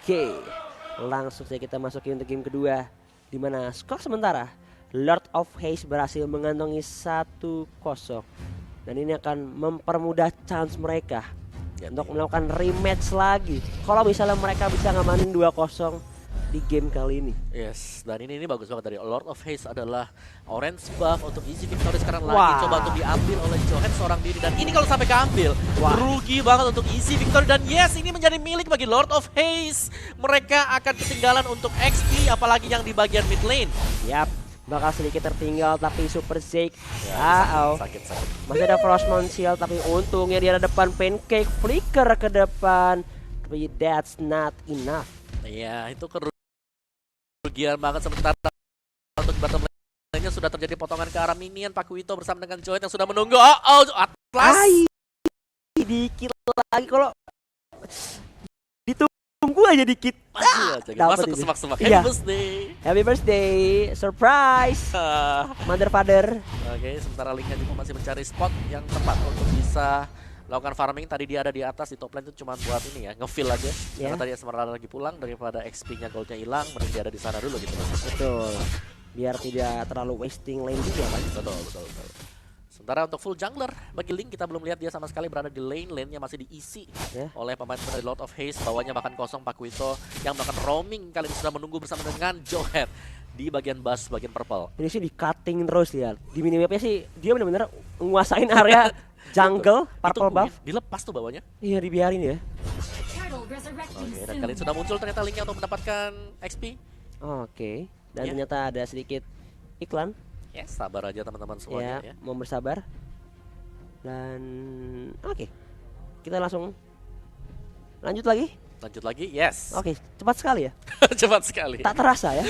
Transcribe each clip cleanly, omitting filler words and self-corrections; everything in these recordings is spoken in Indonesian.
Oke, langsung saja kita masukin untuk game kedua, di mana skor sementara Lord of Haze berhasil mengantongi 1-0, dan ini akan mempermudah chance mereka untuk melakukan rematch lagi kalau misalnya mereka bisa ngamanin 2-0 di game kali ini. Yes, dan ini bagus banget dari Lord of Haze adalah orange buff untuk Easy Victory sekarang lagi coba untuk diambil oleh Johan seorang diri, dan ini kalau sampai keambil rugi banget untuk Easy Victory, dan yes, ini menjadi milik bagi Lord of Haze. Mereka akan ketinggalan untuk XP, apalagi yang di bagian mid lane. Yap, bakal sedikit tertinggal, tapi Super Zeke Sakit. masih ada Frostmourne Shield, tapi untungnya dia ada depan Pancake flicker ke depan, tapi that's not enough. Iya, itu kerugian banget. Sementara untuk bottom lane-nya sudah terjadi potongan ke arah minion. Pakuito bersama dengan Joy yang sudah menunggu. Atlas Dikit lagi, kalau ditunggu aja dikit. Masuk ke semak-semak. Happy birthday. Happy birthday, surprise, mother father. Oke, sementara Linknya juga masih mencari spot yang tepat untuk bisa lakukan farming. Tadi dia ada di atas di top lane itu cuma buat ini ya, nge-fill aja. Karena tadi Esmeralda lagi pulang, daripada XP-nya goldnya hilang, mending dia ada di sana dulu gitu. Betul, biar tidak terlalu wasting lane juga kan. Betul. Sementara untuk full jungler bagi Link, kita belum lihat dia sama sekali berada di lane-nya masih diisi oleh pemain dari Lord of Haze. Bawahnya bahkan kosong. Pakuito yang melakukan roaming kali ini sudah menunggu bersama dengan Johet di bagian bus, bagian purple. Ini sih di cutting terus, lihat di minimapnya sih dia benar-benar menguasain area jungle. Purple buff dilepas tuh bawahnya. Iya, dibiarin ya. Oke, dan kali ini sudah muncul ternyata Linknya untuk mendapatkan XP. Oke, dan ternyata ada sedikit iklan. Yes, sabar aja teman-teman semuanya ya. Mau bersabar. Dan oke, kita langsung lanjut lagi. Yes. Oke, cepat sekali ya. Cepat sekali. Tak terasa ya.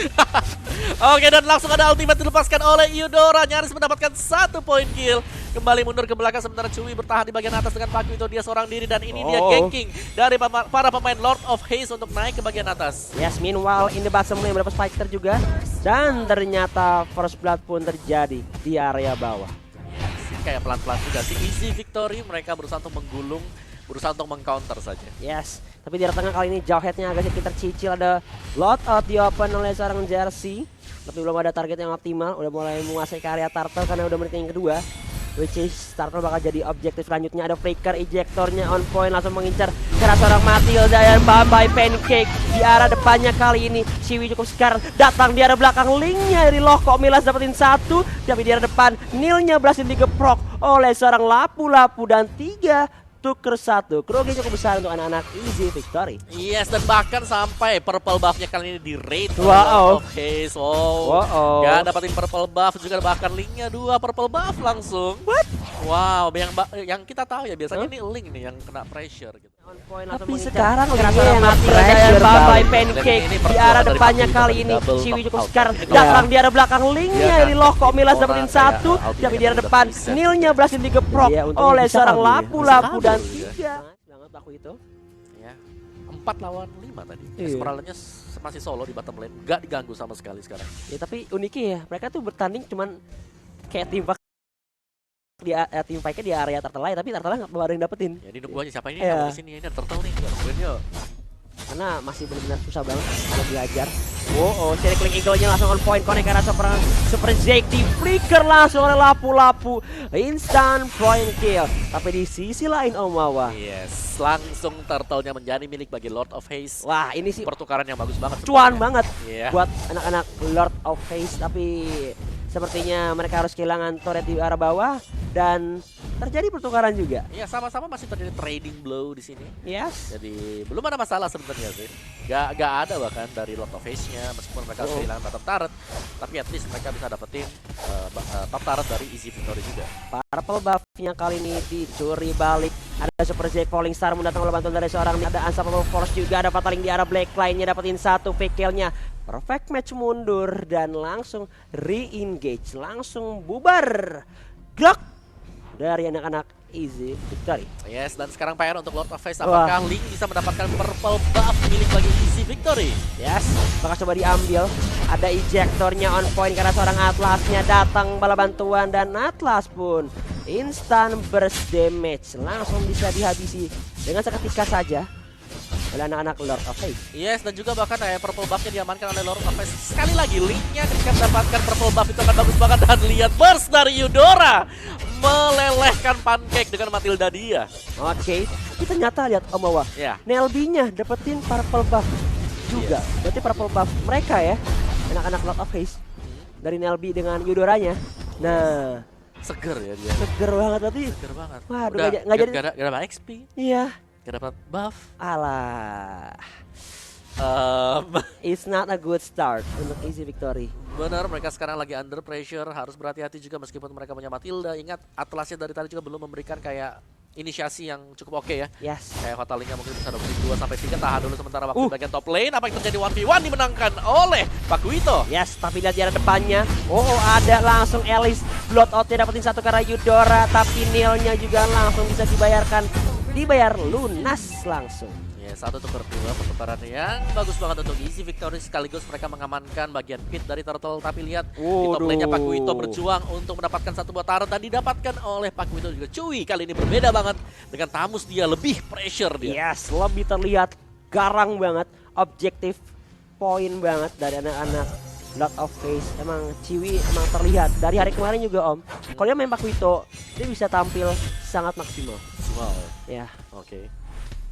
Oke, dan langsung ada ultimate dilepaskan oleh Eudora, nyaris mendapatkan 1 poin kill. Kembali mundur ke belakang sementara Cui bertahan di bagian atas dengan Pakuito, dia seorang diri, dan ini dia ganking dari para pemain Lord of Haze untuk naik ke bagian atas. Yes, meanwhile in the bottom lane mendapat fighter juga, dan ternyata first blood pun terjadi di area bawah. Yes, kayak pelan-pelan juga sih Easy Victory, mereka berusaha untuk menggulung, berusaha untuk meng-counter saja. Yes, tapi di tengah kali ini Jawhead-nya agak sedikit tercicil, ada load out di open oleh seorang Jersey, tapi belum ada target yang optimal. Udah mulai menguasai ke area turtle karena udah menit yang kedua, which is turtle bakal jadi objektif selanjutnya. Ada flicker ejectornya on point, langsung mengincar karena seorang Matilda dan Bambai Pancake di arah depannya kali ini. Siwi cukup sekarang datang di arah belakang, Linknya dari Loko Milas dapetin 1, tapi di arah depan Nilnya berhasil digeprok oleh seorang Lapu-Lapu, dan 3 tuker 1. Kerugian cukup besar untuk anak-anak Easy Victory. Yes, dan bahkan sampai purple buff-nya kali ini di raid. Oke, gak dapatin purple buff juga, bahkan Linknya 2 purple buff langsung. What? Wow, yang kita tahu ya biasanya ini Link nih yang kena pressure gitu. Tapi sekarang Linknya yang pressure Bambai Pancake di arah depannya kali ini. Siwi cukup sekarang datang di arah belakang, Linknya dari Loko Milas dapetin 1, tapi di arah depan Nilnya berhasil digeprok oleh seorang Lapu-Lapu, dan 3. Banget aku itu. Ya, 4 lawan 5 tadi. Esmeralda-nya masih solo di bottom lane, gak diganggu sama sekali sekarang. Ya, tapi uniknya ya, mereka tuh bertanding cuman kayak tim tim fight-nya di area turtle lain, tapi turtle nggak ada yang dapetin. Jadi nunggu aja siapa ini yang di sini, ini ada turtle nih, nungguin yuk. Karena masih benar-benar susah banget kalau diajar. Circling Eagle-nya langsung on point, connect karena Super Zeke di flicker langsung oleh Lapu-Lapu, instant point kill. Tapi di sisi lain Om Wawa, yes, langsung turtle-nya menjadi milik bagi Lord of Haze. Wah, ini sih pertukaran yang bagus banget, cuan banget buat anak-anak Lord of Haze. Tapi sepertinya mereka harus kehilangan turret di arah bawah, dan terjadi pertukaran juga. Iya, sama-sama masih terjadi trading blow di sini. Yes. Jadi belum ada masalah sebenarnya sih. Gak ada bahkan dari Lord of Haze-nya, meskipun mereka kehilangan bottom turret, tapi at least mereka bisa dapetin top turret dari Easy Victory juga. Purple buff-nya kali ini dicuri balik. Ada Super Zeke Falling Star mendatang oleh bantuan dari seorang, ada Unstoppable Force juga, ada Fataling di arah black line-nya dapetin 1 fake kill-nya. Perfect match mundur dan langsung re-engage, langsung bubar. Glock dari anak-anak Easy Victory. Yes, dan sekarang PR untuk Lord of Haze, apakah Link bisa mendapatkan purple buff milik bagi Easy Victory? Yes, bakal coba diambil. Ada ejectornya on point karena seorang Atlasnya datang bala bantuan, dan Atlas pun instant burst damage, langsung bisa dihabisi dengan seketika saja. oleh anak-anak Lord of Hate. Yes, dan juga bahkan purple buff-nya diamankan oleh Lord of Hate. Sekali lagi, linknya ketika mendapatkan purple buff itu akan bagus banget. Dan lihat burst dari Eudora melelehkan pancake dengan Matilda dia. Oke, tapi ternyata lihat Om Awa, Ya. Nelby-nya dapetin purple buff juga. Berarti purple buff mereka ya, anak-anak Lord of Hate dari Nelby dengan Eudoranya. Nah, Seger ya dia. seger banget berarti. Seger banget. Waduh, Udah, nggak jadi. gak dapat XP, Iya, gak dapat buff. alah. Em, It's not a good start untuk easy victory. Benar, mereka sekarang lagi under pressure, harus berhati-hati juga meskipun mereka punya Matilda. Ingat, Atlasnya dari tadi juga belum memberikan kayak inisiasi yang cukup oke ya. Yes. Kayak Fatalingnya mungkin bisa dapetin 2-3, tahan dulu sementara waktu bagian top lane. Apa yang terjadi 1v1 dimenangkan oleh Pakuito. Yes, tapi lihat di arah depannya. Oh, ada langsung Alice blood out-nya dapetin satu karena Eudora, tapi Neil-nya juga langsung bisa dibayar lunas langsung. Ya, satu tukar dua, pertukaran yang bagus banget untuk easy victory, sekaligus mereka mengamankan bagian pit dari Turtle. Tapi lihat di top lane-nya Pakuito berjuang untuk mendapatkan satu buah turret dan didapatkan oleh Pakuito juga. Cuy, kali ini berbeda banget dengan Tamus, dia lebih pressure dia. Yes, lebih terlihat garang banget, objektif poin banget dari anak-anak Lord of Face. Emang Ciwi emang terlihat dari hari kemarin juga Om. Kalau dia main Pakuito, dia bisa tampil sangat maksimal. Wow. Ya, Oke.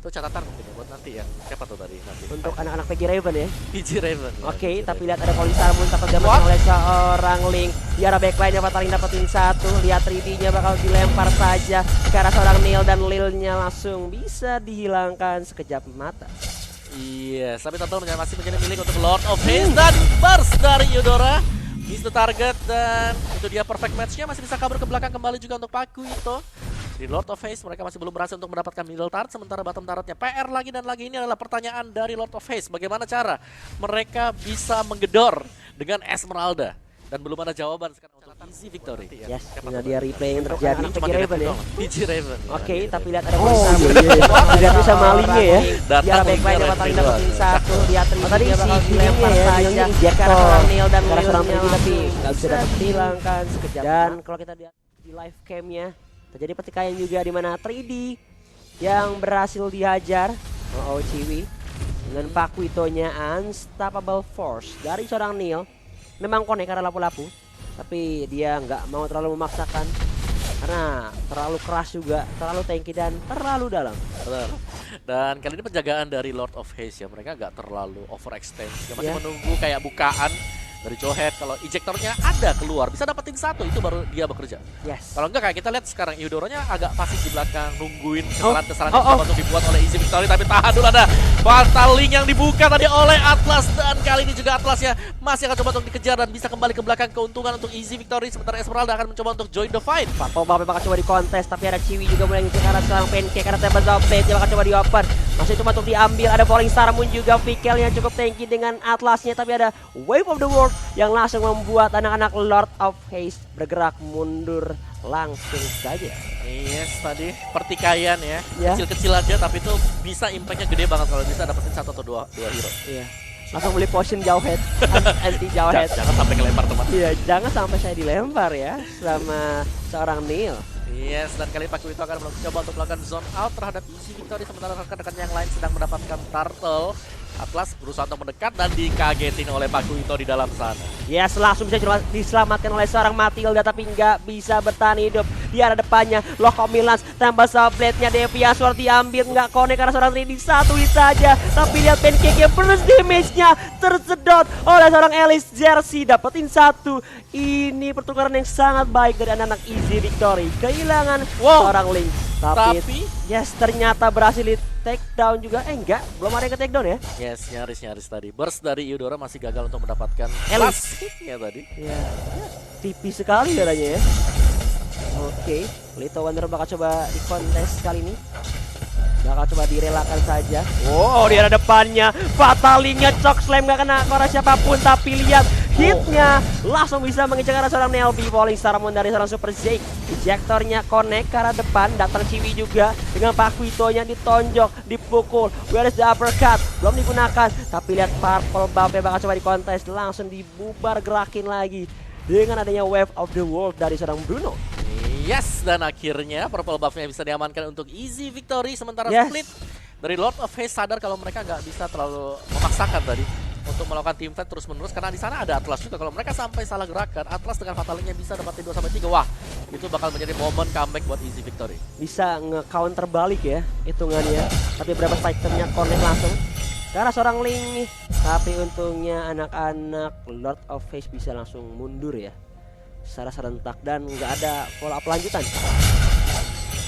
Itu catatan mungkin ya buat nanti yang siapa tuh tadi nanti. untuk anak-anak PG Raven ya. PG Raven. Ya, Oke, PG tapi Raven. lihat ada Calling Salmon dapat diamankan oleh seorang Link. Di arah backline-nya Fataling dapetin satu. Lihat 3D-nya bakal dilempar saja ke arah seorang Neil dan Lil-nya langsung bisa dihilangkan sekejap mata. Iya, tapi total masih menjadi milik untuk Lord of Haze dan burst dari Eudora. Miss the target dan itu dia perfect match-nya, masih bisa kabur ke belakang kembali juga untuk Pakuito. Di Lord of Haze mereka masih belum berhasil untuk mendapatkan middle turret, sementara bottom turretnya PR lagi dan lagi. Ini adalah pertanyaan dari Lord of Haze, bagaimana cara mereka bisa menggedor dengan Esmeralda, dan belum ada jawaban sekarang untuk easy victory. Yes, ini dia replay yang terjadi PG Raven ya. PG Raven. Oke, tapi lihat ada Calling Salmon. Lihat bisa malingnya ya. Di arah backline-nya Fataling dapetin satu. Lihat 3D-nya bakal dilempar saja ke arah seorang Neil dan Lil-nya tapi nggak bisa dapat dihilangkan sekejap. Dan kalau kita lihat di live cam-nya, terjadi pertikaian juga di mana 3D yang berhasil dihajar Ciwi dengan Pakuito-nya Unstoppable Force dari seorang Neil. Memang konek karena lapu-lapu, tapi dia nggak mau terlalu memaksakan karena terlalu keras juga, terlalu tanky dan terlalu dalam. Benar. Dan kali ini penjagaan dari Lord of Haze ya, mereka nggak terlalu overextend, dia masih menunggu kayak bukaan dari Johead. Kalau ejectornya ada keluar, bisa dapetin satu, itu baru dia bekerja. Yes. Kalau enggak kayak kita lihat sekarang Eudoranya agak pasif di belakang nungguin kesalahan-kesalahan yang coba untuk dibuat oleh easy victory. Tapi tahan dulu, ada Fataling yang dibuka tadi oleh Atlas, dan kali ini juga Atlasnya masih akan coba untuk dikejar dan bisa kembali ke belakang. Keuntungan untuk easy victory, sementara Esmeralda akan mencoba untuk join the fight. Purple Buff bakal coba di kontes, tapi ada Ciwi juga mulai ngisi karena seorang Pancake, karena Table of Blade dia bakal coba di open. Masih coba untuk diambil, ada Falling Star Moon juga, Vikel yang cukup tanky dengan Atlasnya, tapi ada Wave of the World yang langsung membuat anak-anak Lord of Haze bergerak mundur langsung saja. Yes, tadi pertikaian ya, Ya. kecil-kecil aja tapi itu bisa impactnya gede banget kalau bisa dapetin satu atau dua hero. Iya. Langsung beli potion Jawhead, anti Jawhead. Jangan sampai kelempar teman. Iya, jangan sampai saya dilempar ya sama seorang Neil. Yes, dan kali ini Pakuito akan mencoba untuk melakukan zone out terhadap easy victory, sementara rekan-rekan yang lain sedang mendapatkan turtle. Atlas berusaha untuk mendekat dan dikagetin oleh Pakuito di dalam sana. Yes, langsung bisa diselamatkan oleh seorang Matilda, tapi nggak bisa bertahan hidup. Di arah depannya, Loco Milans tambah blade-nya Devian Sword diambil, nggak connect karena seorang 3D satu hit saja. Tapi lihat Pancake yang burst damage-nya tersedot oleh seorang Alice Jersey, dapetin satu. Ini pertukaran yang sangat baik dari anak-anak easy victory. Kehilangan seorang Link. Tapi yes, ternyata berhasil di take down juga. Enggak, belum ada yang ke take down ya. Yes, nyaris tadi. Burst dari Eudora masih gagal untuk mendapatkan Alice ya tadi. Ya, tipis sekali darahnya ya. Oke, Little Wonder bakal coba di kontes kali ini. Bakal coba direlakan saja. Wow, di arah depannya Fatalingnya Chok Slam gak kena ke arah siapapun, tapi lihat hitnya langsung bisa mengincar arah seorang Nelby. Falling Star Moon dari seorang Super Zeke. Ejectornya connect ke arah depan, datang Ciwi juga dengan Pakuito-nya ditonjok, dipukul. Where is the uppercut? Belum digunakan, tapi lihat Purple Buff-nya bakal coba di kontes, langsung dibubar gerakin lagi dengan adanya Wave of the World dari seorang Bruno. Yes, dan akhirnya purple buff-nya bisa diamankan untuk easy victory, sementara Yes. split dari Lord of Haze sadar kalau mereka nggak bisa terlalu memaksakan tadi untuk melakukan team fight terus-menerus karena di sana ada Atlas juga. Kalau mereka sampai salah gerakan, Atlas dengan fatalnya bisa dapatin 2-3. Wah, itu bakal menjadi momen comeback buat easy victory. Bisa nge-counter balik ya hitungannya. Tapi berapa fighternya connect langsung ke arah seorang Ling. Tapi untungnya anak-anak Lord of Haze bisa langsung mundur ya secara serentak dan nggak ada follow up lanjutan.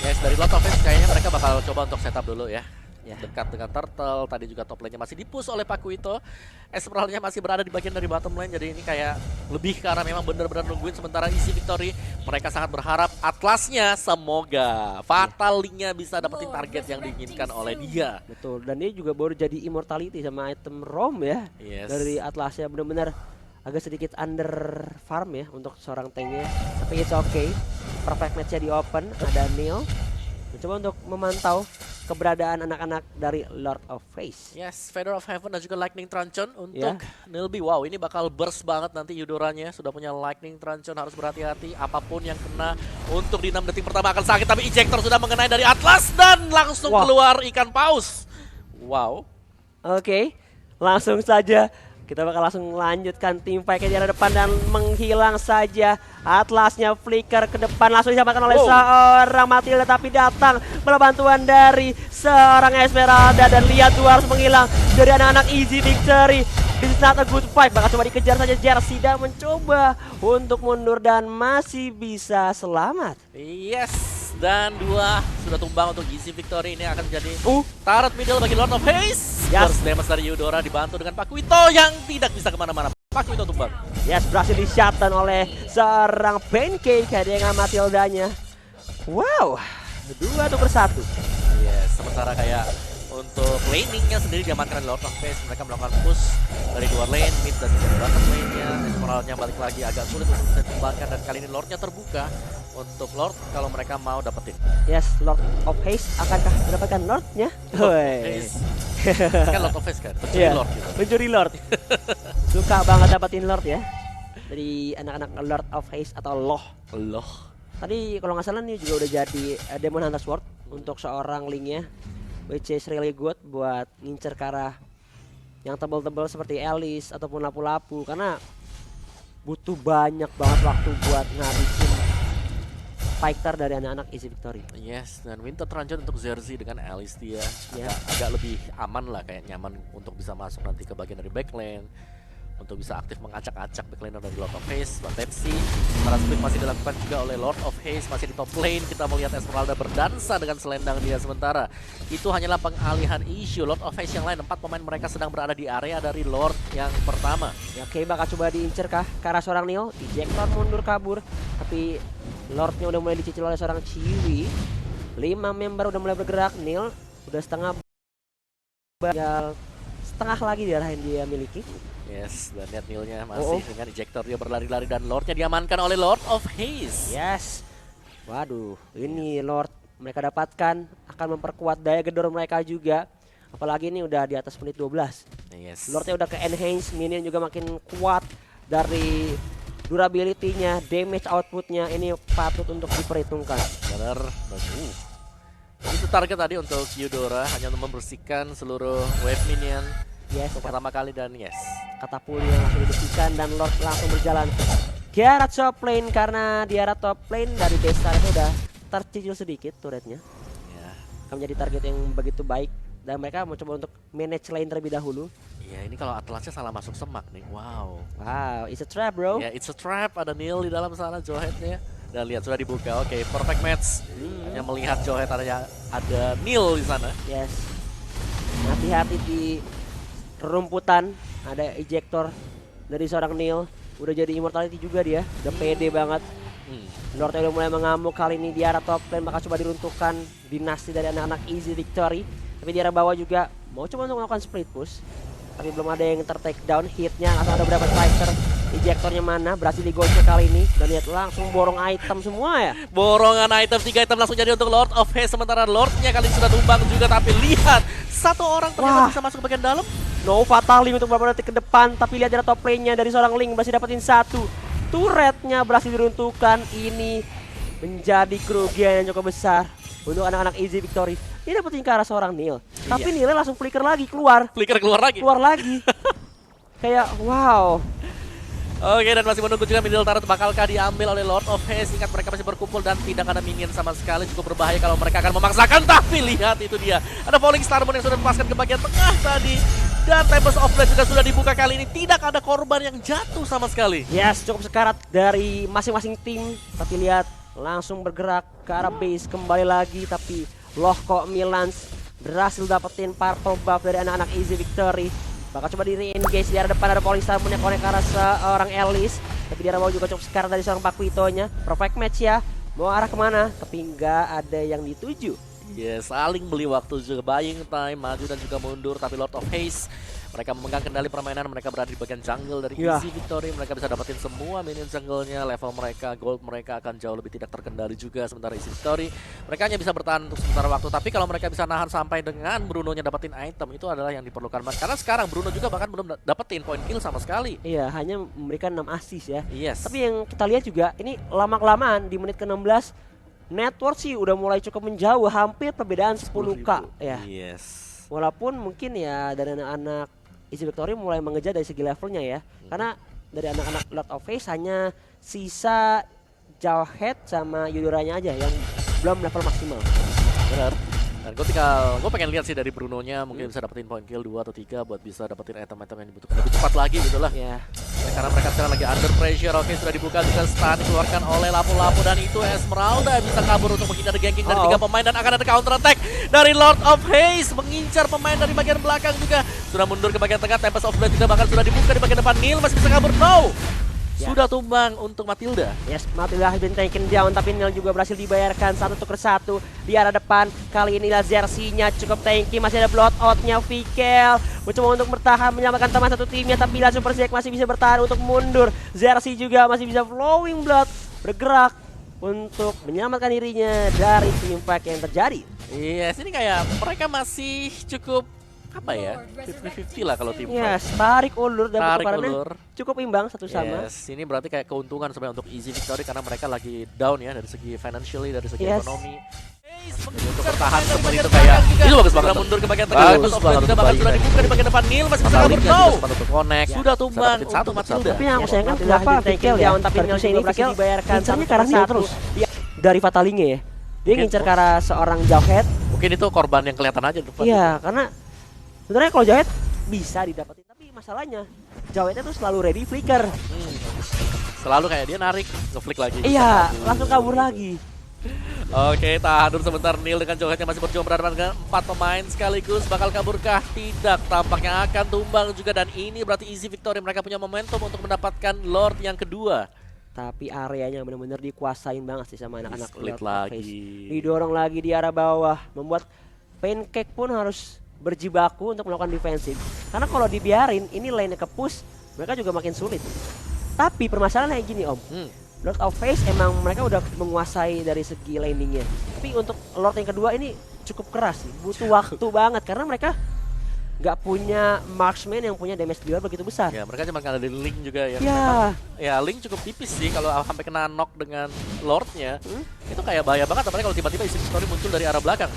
Yes, dari Lord of Haze kayaknya mereka bakal coba untuk setup dulu ya. Ya. Dekat dengan Turtle, tadi juga top lane-nya masih dipush oleh Pakuito. Esmeralda masih berada di bagian dari bottom lane, jadi ini kayak lebih ke arah memang benar-benar nungguin. Sementara easy victory, mereka sangat berharap Atlasnya semoga Fatal Link-nya bisa dapetin target yang diinginkan oleh dia. Betul, dan dia juga baru jadi immortality sama item Rom ya. Yes. Dari Atlasnya benar-benar agak sedikit under farm ya untuk seorang tanknya. Tapi it's okay. Perfect match-nya di open, ada Neil mencoba untuk memantau keberadaan anak-anak dari Lord of Haze. Yes, Feather of Heaven dan juga Lightning Truncheon untuk Nilby. Wow, ini bakal burst banget nanti Eudoranya. Sudah punya Lightning Truncheon, harus berhati-hati. Apapun yang kena untuk di 6 detik pertama akan sakit. Tapi ejector sudah mengenai dari Atlas dan langsung keluar ikan paus. Wow. Oke, langsung saja kita bakal langsung lanjutkan tim fight di arah depan dan menghilang saja. Atlasnya flicker ke depan langsung disamakan oleh seorang Matilda, tapi datang malah bantuan dari seorang Esmeralda dan lihat tuh harus menghilang dari anak-anak easy victory. This is not a good fight, bakal coba dikejar saja Jersey dan mencoba untuk mundur dan masih bisa selamat. Yes, dan 2 sudah tumbang untuk easy victory. Ini akan jadi turret middle bagi Lord of Haze. Burst damage dari Eudora dibantu dengan Pakuito yang tidak bisa kemana-mana. Pakuito tumbang. Yes, berhasil di-shutdown oleh seorang Pancake dengan Matildanya. Wow, 2 untuk 1. Yes, sementara kayak untuk laningnya sendiri diamankan oleh Lord of Haze. Mereka melakukan push dari 2 lane, mid dan juga bottom lane-nya. Esmeralda balik lagi agak sulit untuk bisa ditumbangkan dan kali ini Lordnya terbuka untuk Lord kalau mereka mau dapetin. Yes, Lord of Haze akankah mendapatkan Lordnya? Haze. Kan Lord of Haze kan, pencuri Lord gitu. Pencuri Lord. Suka banget dapetin Lord ya dari anak-anak Lord of Haze atau Loh. Tadi kalau nggak salah nih juga udah jadi Demon Hunter Sword untuk seorang Link-nya, which is really good buat ngincer ke arah yang tebal-tebal seperti Alice ataupun lapu-lapu, karena butuh banyak banget waktu buat ngabisin fighter dari anak-anak easy victory. Yes, dan Winter Truncheon untuk Jersey dengan Alice dia agak lebih aman lah, kayak nyaman untuk bisa masuk nanti ke bagian dari backlane, untuk bisa aktif mengacak-acak backlane dari Lord of Haze. Tepsi, para split masih dilakukan juga oleh Lord of Haze, masih di top lane. Kita melihat Esmeralda berdansa dengan selendang dia, sementara itu hanyalah pengalihan isu. Lord of Haze yang lain, 4 pemain mereka sedang berada di area dari Lord yang pertama. Ya, oke, bakal coba diincer kah ke arah seorang Neil. Ejector mundur kabur, tapi Lordnya udah mulai dicicil oleh seorang Chiwi. 5 member udah mulai bergerak. Neil udah setengah lagi di arah yang dia miliki. Yes, dan lihat Neil-nya masih dengan ejector, dia berlari-lari dan Lordnya diamankan oleh Lord of Haze. Yes. Waduh, ini Lord mereka dapatkan akan memperkuat daya gedor mereka juga. Apalagi ini udah di atas menit 12. Yes. Lordnya udah ke enhance, minion juga makin kuat. Dari durability-nya, damage output-nya ini patut untuk diperhitungkan. Benar. Itu target tadi untuk Eudora, hanya untuk membersihkan seluruh wave minion. Yes, untuk pertama kali dan katapult yang langsung dibersihkan dan Lord langsung berjalan ke arah top lane, karena di arah top lane dari Destar itu udah tercicil sedikit turretnya. Akan menjadi target yang begitu baik dan mereka mau coba untuk manage lane terlebih dahulu. Ya, ini kalau Atlasnya salah masuk semak nih. Wow, it's a trap, bro. Ya, it's a trap. Ada Neil di dalam sana, Johead-nya. Dan lihat sudah dibuka. Oke, perfect match. Hanya melihat Johead ada Neil di sana. Yes. Hati-hati di rumputan, ada ejector dari seorang Neil. Udah jadi immortality juga dia. Udah pede banget. Lordnya udah mulai mengamuk. Kali ini di arah top lane bakal coba diruntuhkan dinasti dari anak-anak easy victory. Tapi di arah bawah juga mau coba untuk melakukan split push, tapi belum ada yang ter-take down. Hitnya langsung ada berapa striker. Ejectornya mana, berhasil digocek kali ini. Dan lihat langsung borong item semua ya. Borongan item, 3 item langsung jadi untuk Lord of Haze. Sementara Lordnya kali ini sudah tumbang juga. Tapi lihat, 1 orang ternyata bisa masuk ke bagian dalam. No fatali untuk beberapa detik ke depan. Tapi lihat dari top lane-nya dari seorang Link berhasil dapetin 1. Turretnya berhasil diruntuhkan. Ini menjadi kerugian yang cukup besar untuk anak-anak easy victory. Dia dapetin ke arah seorang Neil. Tapi Neilnya langsung flicker lagi keluar. Flicker keluar lagi. Kayak wow. Oke, dan masih menunggu juga middle turret bakalkah diambil oleh Lord of Haze. Ingat mereka masih berkumpul dan tidak ada minion sama sekali. Cukup berbahaya kalau mereka akan memaksakan. Tapi lihat itu dia, ada Falling Star Moon yang sudah lepaskan ke bagian tengah tadi. Dan Tempest of Blade juga sudah dibuka kali ini. Tidak ada korban yang jatuh sama sekali. Yes, cukup sekarat dari masing-masing tim. Tapi lihat, langsung bergerak ke arah base kembali lagi. Tapi Loco Milans berhasil dapetin purple buff dari anak-anak Easy Victory. Bakal coba di re-engage di arah depan, ada Falling Star Moon yang connect ke arah seorang Elise. Tapi di arah bawah juga cukup sekarat dari seorang Pakuitonya. Perfect match ya. Mau arah kemana? Tapi nggak ada yang dituju. Yes, saling beli waktu juga, buying time, maju dan juga mundur. Tapi Lord of Haze, mereka memegang kendali permainan, mereka berada di bagian jungle dari Easy Victory. Mereka bisa dapetin semua minion jungle-nya, level mereka, gold mereka akan jauh lebih tidak terkendali juga. Sementara Easy Victory, mereka hanya bisa bertahan untuk sementara waktu. Tapi kalau mereka bisa nahan sampai dengan Bruno-nya dapetin item, itu adalah yang diperlukan. Karena sekarang Bruno juga bahkan belum dapetin point kill sama sekali. Iya, hanya memberikan 6 assist ya. Yes. Tapi yang kita lihat juga, ini lama-kelamaan di menit ke-16, network sih udah mulai cukup menjauh, hampir perbedaan 10k ya. Yes. Walaupun mungkin ya dari anak-anak Easy Victory mulai mengejar dari segi levelnya ya. Karena dari anak-anak Lord of Haze hanya sisa Jawhead sama Yudoranya aja yang belum level maksimal. Benar. Dan gue pengen lihat sih dari Bruno-nya mungkin bisa dapetin point kill 2 atau 3 buat bisa dapetin item-item yang dibutuhkan lebih cepat lagi gitu lah. Ya. Karena mereka sekarang lagi under pressure. Oke, sudah dibuka juga stun dikeluarkan oleh Lapu-Lapu dan itu Esmeralda bisa kabur untuk menghindari ganking dari 3 pemain dan akan ada counter attack dari Lord of Haze mengincar pemain dari bagian belakang juga. Sudah mundur ke bagian tengah, Tempest of Blade juga bahkan sudah dibuka di bagian depan. Neil masih bisa kabur. No! Sudah tumbang untuk Matilda. Yes, Matilda has been taken down, tapi Neil juga berhasil dibayarkan 1 tuker 1 di arah depan. Kali ini lah Jersey-nya cukup tanky, masih ada blowout-nya Vikel. Mencoba untuk bertahan menyelamatkan teman satu timnya, tapi lah Super Zack masih bisa bertahan untuk mundur. Jersey juga masih bisa flowing blood bergerak untuk menyelamatkan dirinya dari team fight yang terjadi. Yes, ini kayak mereka masih cukup apa ya, 50-50 lah kalau tim fight. Yes, tarik ulur dan pertukarannya ulur cukup imbang satu sama. Yes, ini berarti kayak keuntungan sebenarnya untuk Easy Victory karena mereka lagi down ya dari segi financially, dari segi ekonomi. Untuk bertahan seperti itu kayak itu bagus banget. Mundur ke bagian tengah, bagus banget. Juga bahkan sudah dibuka di bagian depan. Neil masih bisa kabur. No, untuk connect. Sudah tumbang satu Matilda. Tapi yang aku sayangkan kenapa Vikel ya, tapi Neil ini Vikel dibayarkan ngincernya ke arah Neil terus. Dari Fatalinge ya. Dia ngincer ke arah seorang Jawhead. Mungkin itu korban yang kelihatan aja di depan. Iya, karena sebenarnya kalau Jawhead bisa didapetin, tapi masalahnya Jawheadnya tuh selalu ready flicker. Selalu kayak dia narik, ngeflick lagi. Iya, langsung kabur lagi. Oke, tahan dulu sebentar. Neil dengan Jawheadnya masih berjuang berhadapan dengan 4 pemain sekaligus. Bakal kaburkah? Tidak, tampaknya akan tumbang juga. Dan ini berarti Easy Victory, mereka punya momentum untuk mendapatkan Lord yang kedua. Tapi areanya benar-benar dikuasain banget sih sama anak-anak Split Lord of lagi. Haze. Didorong lagi di arah bawah, membuat Pancake pun harus berjibaku untuk melakukan defensif. Karena kalau dibiarin, ini lane-nya ke push, mereka juga makin sulit. Tapi permasalahannya kayak gini Om. Lord of Haze emang mereka udah menguasai dari segi landingnya. Tapi untuk Lord yang kedua ini cukup keras sih, butuh waktu banget karena mereka nggak punya marksman yang punya damage dealer begitu besar. Ya, mereka cuma ada di Link juga ya. Ya. Memang, ya Link cukup tipis sih kalau sampai kena knock dengan Lordnya. Itu kayak bahaya banget apalagi kalau tiba-tiba Easy Victory muncul dari arah belakang.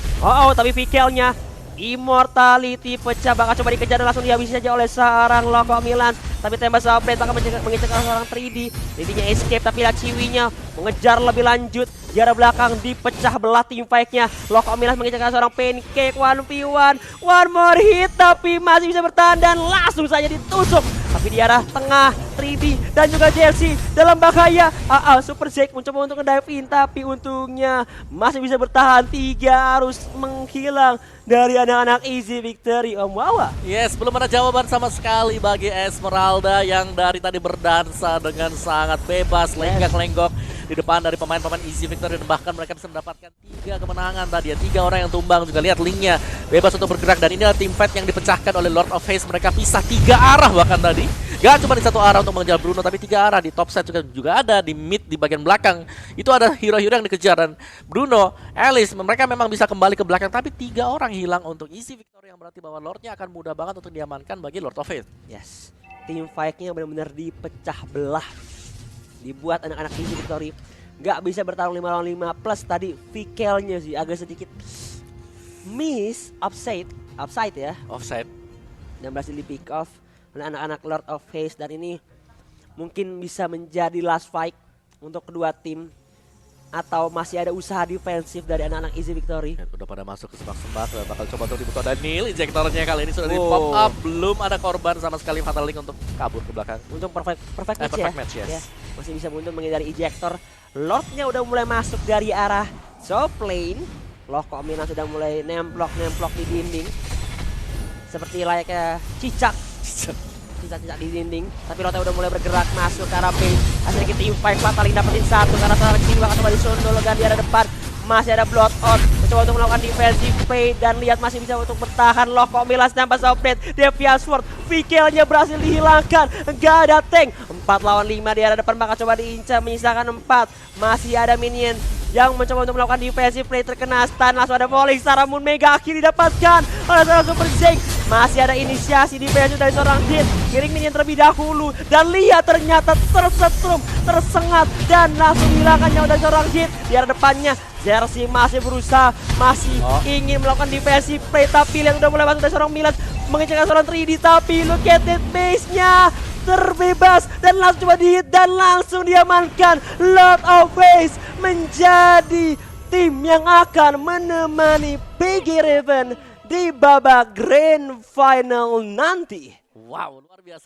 Tapi Vikelnya Immortality pecah, bakal coba dikejar dan langsung dihabisi saja oleh seorang Loco Milan. Tapi tembak Blade bakal mengincar seorang 3D. 3D-nya escape tapi Laciwinya mengejar lebih lanjut. Di arah belakang dipecah belah tim fight-nya. Loco Milan mengincar seorang Pancake 1v1. One more hit tapi masih bisa bertahan dan langsung saja ditusuk. Tapi di arah tengah 3D dan juga Jersey dalam bahaya. Super Zack mencoba untuk nge-dive in tapi untungnya masih bisa bertahan. 3 harus menghilang dari anak-anak Easy Victory Om Wawa. Yes, belum ada jawaban sama sekali bagi Esmeralda yang dari tadi berdansa dengan sangat bebas, lenggak-lenggok di depan dari pemain-pemain Easy Victory dan bahkan mereka bisa mendapatkan 3 kemenangan tadi ya. 3 orang yang tumbang juga, lihat Linknya bebas untuk bergerak dan inilah tim fight yang dipecahkan oleh Lord of Haze. Mereka pisah 3 arah bahkan tadi. Gak cuma di satu arah untuk mengejar Bruno tapi 3 arah. Di top side juga ada, di mid di bagian belakang itu ada hero-hero yang dikejar dan Bruno, Elise mereka memang bisa kembali ke belakang tapi 3 orang hilang untuk Easy Victory yang berarti bahwa Lordnya akan mudah banget untuk diamankan bagi Lord of Haze. Yes, tim fight-nya benar-benar dipecah belah, dibuat anak-anak Easy Victory nggak bisa bertarung 5 lawan 5 plus tadi Vikelnya sih agak sedikit miss offside ya, Offside. dan berhasil di pick off oleh anak-anak Lord of Haze, dan ini mungkin bisa menjadi last fight untuk kedua tim, atau masih ada usaha defensif dari anak-anak Easy Victory. Dan udah pada masuk ke semak-semak dan bakal coba untuk dibuka Daniel. Injektornya kali ini sudah di pop up, belum ada korban sama sekali. Fatal Link untuk kabur ke belakang. Untuk perfect match, perfect match, yes. ya. Masih bisa mundur menghindari ejector. Lordnya udah mulai masuk dari arah top lane. Loh kok Mina sudah mulai nemplok di dinding, seperti layaknya cicak di dinding. Tapi Lordnya udah mulai bergerak masuk ke arah base. Akhirnya kita invite Fatal Link dapetin satu karena sekarang sini bakal coba disundul di arah depan. Masih ada Bloodhound mencoba untuk melakukan defensive play, dan lihat masih bisa untuk bertahan. Loh kok Milas nembak update Devious Sword, Vikelnya berhasil dihilangkan, gak ada tank. 4 lawan 5 di arah depan bakal coba diincar, menyisakan 4. Masih ada minion yang mencoba untuk melakukan defensive play, terkena stun. Langsung ada falling Star Moon Mega akhirnya didapatkan oleh seorang Super Zeng. Masih ada inisiasi defensive dari seorang Jin, kiring minion terlebih dahulu, dan lihat ternyata tersetrum, tersengat, dan langsung hilangkan nyawa dari seorang Jin. Di arah depannya Jersey masih berusaha, masih ingin melakukan defensive play, tapi lihat udah mulai masuk dari seorang Milan mengejarkan seorang 3D, tapi look at that base-nya terbebas dan langsung coba dihit dan langsung diamankan. Lord of Haze menjadi tim yang akan menemani PG Raven di babak grand final nanti. Wow, luar biasa.